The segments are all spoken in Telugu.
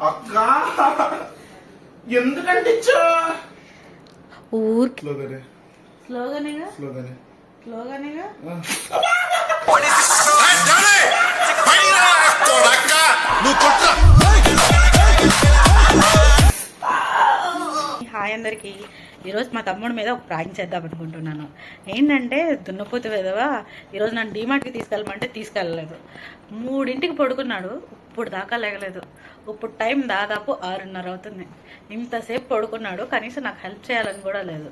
అక్క ఎందుకంటే ఊరికి స్లోగానే స్లోగానేగా హాయ్ అందరికి. ఈరోజు మా తమ్ముడి మీద ఒక ప్రాంక్ చేద్దాం అనుకుంటున్నాను. ఏంటంటే దున్నపోతు విధవా ఈరోజు నన్ను డీమార్ట్కి తీసుకెళ్ళమంటే తీసుకెళ్ళలేదు. 3ంటికి పడుకున్నాడు, ఇప్పుడు దాకా లేగలేదు. ఇప్పుడు టైం దాదాపు 6:30 అవుతుంది. ఇంతసేపు పడుకున్నాడు, కనీసం నాకు హెల్ప్ చేయాలని కూడా లేదు.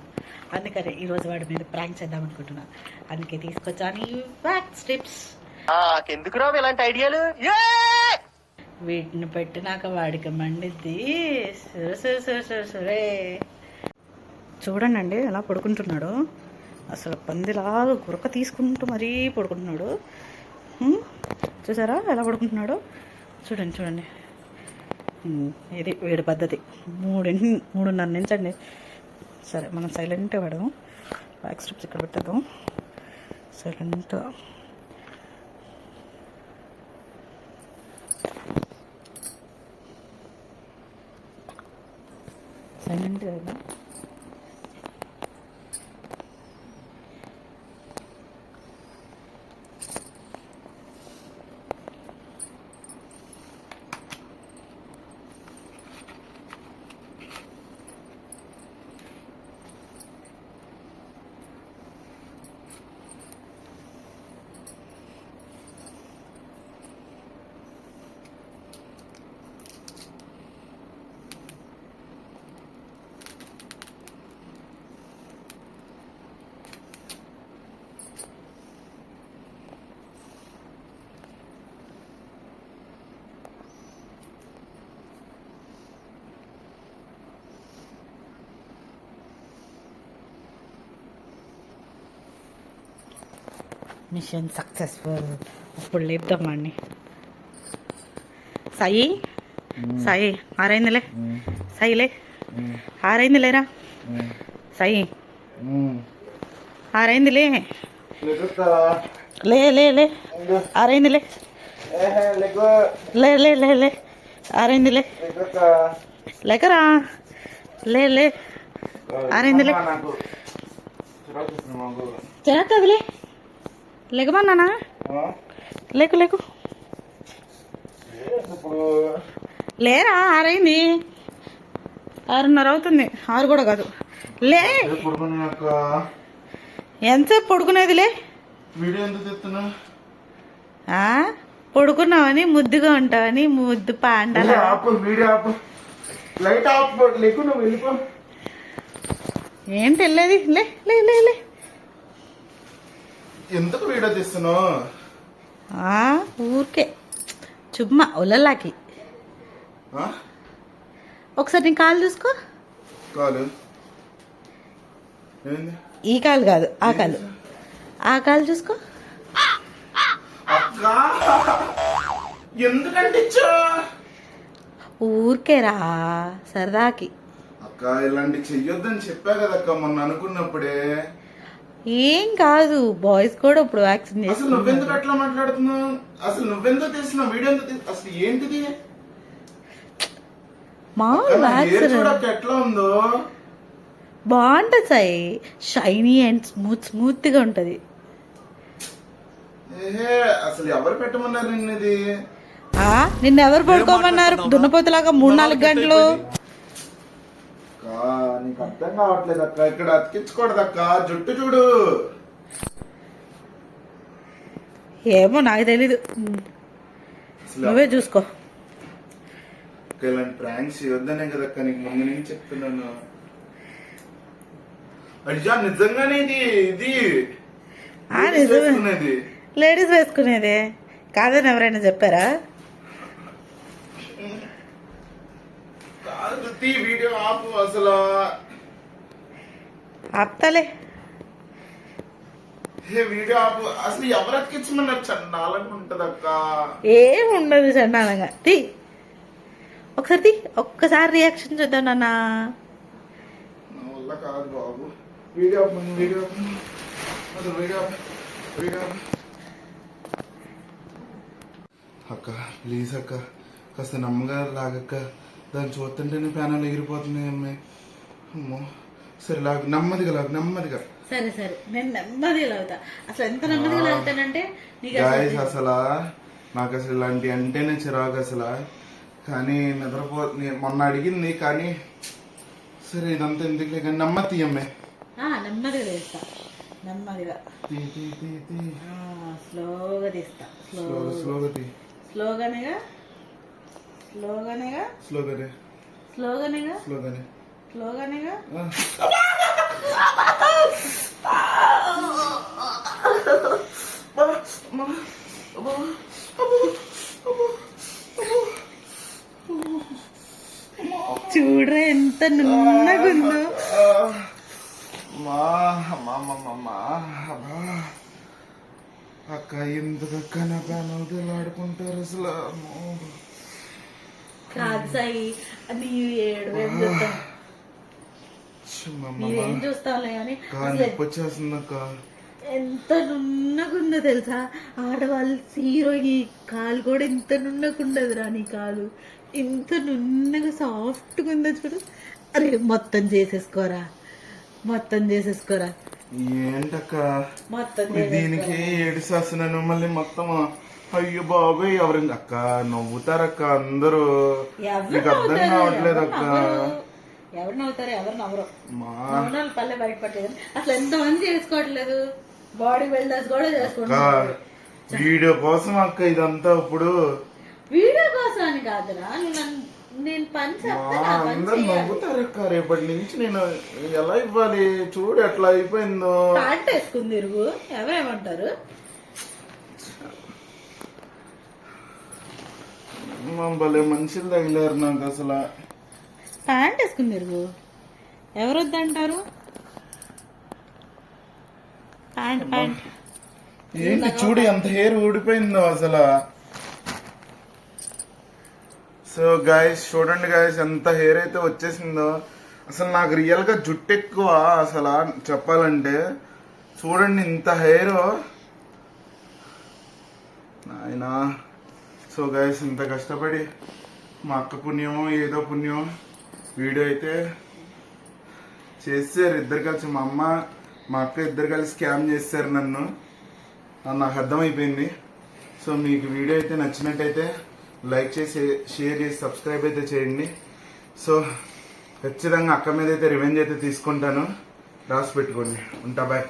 అందుకని ఈరోజు వాడి మీద ప్రాంక్ చేద్దాం అనుకుంటున్నాను. అందుకే తీసుకొచ్చాను ఈ వ్యాక్స్ టిప్స్. ఎందుకురా ఇలాంటి ఐడియాలు? వీటిని పెట్టినాక వాడికి మండిద్ది. సరే చూడండి ఎలా పడుకుంటున్నాడు. అసలు పందిలాగా గురక తీసుకుంటూ మరీ పడుకుంటున్నాడు. చూసారా ఎలా పడుకుంటున్నాడు? చూడండి. ఇది వీడి పద్ధతి. 3:30 నుంచి అండి. సరే మనం సైలెంట్గా పెడదాం. వ్యాక్స్ స్ట్రిప్స్ ఇక్కడ పెట్టేద్దాం సైలెంట్గా. సైలెంట్గా మిషన్ సక్సెస్ఫుల్. ఇప్పుడు లేపుతామండి. సాయి ఆరైందిలే. సాయిలే ఆరైందిలేరా. సాయి ఆరైందిలే. లే ఆరైందిలే. లే ఆరైందిలే. లేకరా. లే ఆరైందిలే. చిరాకదులే. లేకమన్నానా? లేకు లేరా. ఆరైంది. 6:30 అవుతుంది. 6 కూడా కాదు. లే ఎంతసేపు పడుకునేదిలే. పడుకున్నావని ముద్దుగా ఉంటావని ముద్దు పాండాల. ఏంటి వెళ్ళేది? లే ఎందుకు వీడియో తీస్తున్నావు? ఊరికే చుమ్మా ఒలలాకి. ఒకసారి నీ కాలు చూసుకో. ఈ కాలు కాదు, ఆ కాలు చూసుకో. ఎందుకంటే ఊరికే రా సరదాకి. అక్క ఇలాంటి చెయ్యొద్దని చెప్పా కదక్క మొన్న అనుకున్నప్పుడే. ఏం కాదు, బాయ్స్ కూడా ఇప్పుడు వ్యాక్సిన్ చేసి. అసలు నువ్వెందుకు అట్లా మాట్లాడుతున్నావు? అసలు నువ్వెందుకు తీస్తున్నావు వీడియో? అసలు ఏంటిది? ఎట్లా ఉందో బాగుంటది సాయి. షైనీ అండ్ స్మూత్ గా ఉంటది. అసలు ఎవరు పెట్టమన్నారు నిన్నది? నిన్న ఎవరు పడుకోమన్నారు? దున్నపోతులాగా 3-4 గంటలు. నీకు అర్థం కావట్లేదు అక్క. ఇక్కడ అతికించకూడదు అక్క. జుట్టు చూడు. ఏమో నాకు తెలీదు, నువ్వే చూసుకో. ఇలాంటి ప్రాంక్స్ చేయొద్దనే కదక్క నీకు ముందు నుంచి చెప్తున్నాను. అడిజా నిజంగానే ఇది లేడీస్ వేసుకునేదే కాదని ఎవరైనా చెప్పారా? వీడియో ఆపు. అసలు ఆపుతాలే. వీడియో ఆపు. అసలు ఎవరు అతికించమన్నారు? చండాలంగా ఉంటది అక్క. ఏం ఉండదు చండాలంగా. ఒకసారి ఒక్కసారి రియాక్షన్ చూద్దాం నాన్న. నా వల్ల కాదు బాబు. వీడియో అక్క ప్లీజ్ అక్క కాస్త నమ్మగా లాగక్క. దాన్ని చూస్తుంటేనే ప్యానాలు ఎగిరిపోతున్నాయి అమ్మాయి. అమ్మో సరే లాగు, నెమ్మదిగా లాగు, నెమ్మదిగా. సరే సరే నేను నెమ్మదిగా లాగుతా. అసలు ఎంత నెమ్మదిగా లాగుతానంటే నీకు గాయస్ అసలు నాకు అసలు ఇలాంటి అంటేనే చిరాకు అసలు. కానీ మొన్న అడిగింది కానీ సరే ఇదంతా ఎందుకులే కానీ నెమ్మది తీయమ్మే. నెమ్మదిగా తీస్తా, నెమ్మదిగా తీ తీ తీ తీ. స్లోగా తీస్తా. స్లోగా తీ. స్లోగానేగా స్లోగానేగా స్లోగానే స్లోగానేగా స్లోగానే స్లోగానేగా. చూడరా ఎంత నున్నగా ఉందో. అక్క ఎందుకక్క నా ప్యాన్ ఆడుకుంటారు అసలు. కాదు సాయి, నీవు ఏం చూస్తావు, నీవేం చూస్తావులే కానీ వచ్చేస్తుంది అక్క. ఎంత నున్నగా ఉందో తెలుసా. ఆడవాళ్ళు హీరో ఈ కాలు కూడా ఎంత నున్నగా ఉండదురా. నీ కాలు ఎంత నున్నగా సాఫ్ట్గా ఉందో చూడు. అరే మొత్తం చేసేసుకోరా, మొత్తం చేసేసుకోరా. ఏంటక్క మొత్తం దీనికి ఏడిసేస్తున్నాను మళ్ళీ మొత్తం. అయ్యో బాబాయ్ ఎవరు అక్క నవ్వుతారక్క అందరూ. నీకు అర్థం కావట్లేదు అక్క. ఎవరు నవ్వుతారు, ఎవరు నవ్వరు. నవ్వునాలు పల్లె బయటపడలేదు. అసలు ఎంతమంది చేసుకోవట్లేదు, బాడీ బిల్డర్స్ కూడా చేసుకుంటారు. వీడియో కోసం అక్క ఇదంతా. ఇప్పుడు వీడియో కోసం అని కాదురా, నేను పని అందరు నవ్వుతారు అక్క. రేపటి నుంచి నేను ఎలా ఇవ్వాలి చూడు ఎట్లా అయిపోయిందో. ప్యాంట్ వేసుకుని తిరుగు, ఎవరేమంటారు. భలే మనుషులు తగిలారు నాకు అసలు. ప్యాంట్ వేసుకుని తిరుగు, ఎవరు వద్దంటారు. ప్యాంట్ ప్యాంట్ ఏంటి చూడు ఎంత హెయిర్ ఊడిపోయిందో అసలు. సో గాయస్ చూడండి గాయస్ ఎంత హెయిర్ అయితే వచ్చేసిందో. అసలు నాకు రియల్ గా జుట్టు ఎక్కువ అసలు చెప్పాలంటే. చూడండి ఇంత హెయిర్ నాయనా. సో గాయస్ ఇంత కష్టపడి మా అక్క పుణ్యమో ఏదో పుణ్యం వీడియో అయితే చేశారు ఇద్దరు కలిసి. మా అమ్మ మా అక్క ఇద్దరు కలిసి స్కామ్ చేశారు నన్ను, నాకు అర్థమైపోయింది. సో మీకు వీడియో అయితే నచ్చినట్టయితే లైక్ చేసి షేర్ చేసి సబ్స్క్రైబ్ అయితే చేయండి. సో ఖచ్చితంగా అక్క మీద అయితే రివెంజ్ అయితే తీసుకుంటాను, రాసి పెట్టుకోండి. ఉంటా, బాయ్.